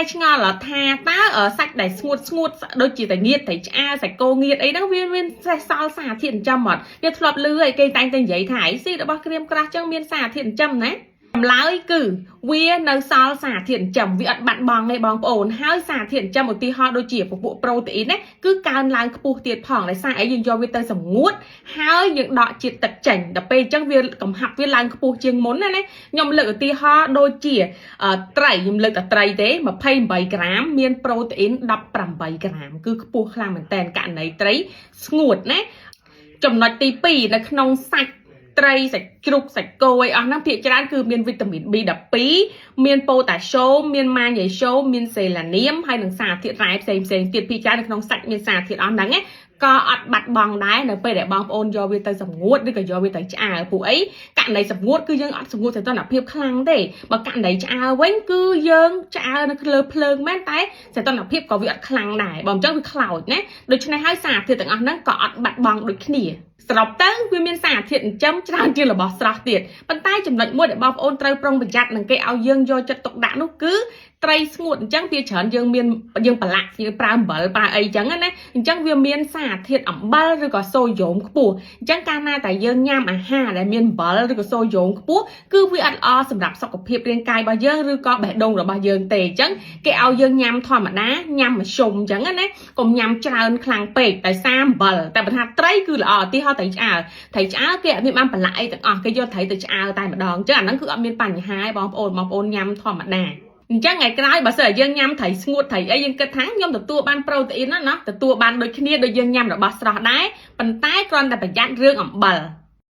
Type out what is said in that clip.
តែឆ្ងល់ថាតើសាច់ដែលស្ងួតដូចជាតែងៀតតែឆ្អើសាច់គោងៀតអីហ្នឹងវាមានសេះសល់សារធាតុចិញ្ចឹមអត់វាធ្លាប់លឺអីគេតែងតែនិយាយថាអីស៊ីរបស់ក្រៀមក្រាស់ចឹងមានសារធាតុចិញ្ចឹមណាចម្លើយគឺវានៅសល់សារធាតុចិញ្ចឹមវាអត់បាត់បង់ទេបងប្អូនហើយសារធាតុចិញ្ចឹមឧទាហរណ៍ដូចជាពពួកប្រូតេអ៊ីនណាគឺកើនឡើងខ្ពស់ទៀតផងដោយសារអីយើងយកវាទៅសម្ងួតហើយយើងដកជាតិទឹកចេញដល់ពេលអញ្ចឹងវាកំហាប់វាឡើងខ្ពស់ជាងមុនណាខ្ញុំលើកឧទាហរណ៍ដូចជាត្រីខ្ញុំលើកតែត្រីទេ28ក្រាមមានប្រូតេអ៊ីន18ក្រាមគឺខ្ពស់ខ្លាំងមែនតើករណីត្រីស្ងួតណាចំណុចទី2នៅក្នុងសាច់ត្រីសាច់ជ្រូកសាច់គោអីអស់ហ្នឹងភាគច្រើនគឺមានវីតាមីន B12 មានប៉ូតាស្យូមមានម៉ាញ៉េស្យូមមានសេឡានីមហើយនិងសារធាតុរ៉ែផ្សេងទៀតភាគច្រើននៅក្នុងសាច់មានសារធាតុអស់ហ្នឹងក៏អត់បាត់បង់ដែរនៅពេលដែលបងប្អូនយកវាទៅសម្ងួតឬក៏យកវាទៅឆ្អើពួកអីករណីសម្ងួតគឺយើងអត់សម្ងួតសីតុណ្ហភាពខ្លាំងទេបើករណីឆ្អើវិញគឺយើងឆ្អើនៅលើភ្លើងមែនតែសីតុណ្ហភាពក៏វាអត់ខ្លាំងដែរបើអញ្ចឹងវាខ្លោចណាដូច្នេះហើយសារធាតុទាំងអស់ហ្នឹងក៏អត់បាត់បង់ដូចគ្នាសរុបទៅវាមានសារធាតុចិញ្ចឹមច្រើនជាងរបស់ស្រស់ទៀតប៉ុន្តែចំណុចមួយដែលបងប្អូនត្រូវប្រុងប្រយ័ត្ននឹងគេឲ្យយើងយកចិត្តទុកដាក់នោះគឺត្រីស្ងួតអញ្ចឹងវាច្រើនយើងប្រឡាក់យើងប្រើអំបិលប្រើអីអញ្ចឹងណាអញ្ចឹងវាមានសារធាតុអំបិលឬក៏សូយ៉ូមខ្ពស់អញ្ចឹងកាលណាតែយើងញ៉ាំអាហារដែលមានអំបិលឬក៏សូយ៉ូមខ្ពស់គឺវាអត់ល្អសម្រាប់សុខភាពរាងកាយរបស់យើងឬក៏បេះដូងរបស់យើងទេអញ្ចឹងគេឲ្យយើងញ៉ាំធម្មតាញ៉ាំមធ្យមអញ្ចឹងណាកុំញ៉ាំច្រើនខ្លាំងពេកដោយសារអំបិលតែបើថាត្រីគឺល្អឧទាហរណ៍ត្រីឆ្អើគេអត់មានបានប្រឡាក់អីទាំងអស់គេយកត្រីទៅឆ្អើតែម្ដងអញ្ចឹងអាហ្នឹងគឺអត់មានបញ្ហាទេបងប្អូនញ៉ាំធម្មតាអញ្ចឹងថ្ងៃក្រោយបើសិនតែយើងញ៉ាំត្រីស្ងួតត្រីអីយើងគិតថាខ្ញុំទទួលបានប្រូតេអ៊ីនណាទទួលបានដូចគ្នាដូចយើងញ៉ាំរបស់ស្រស់ដែរប៉ុន្តែគ្រាន់តែប្រយ័ត្នរឿងអំបិល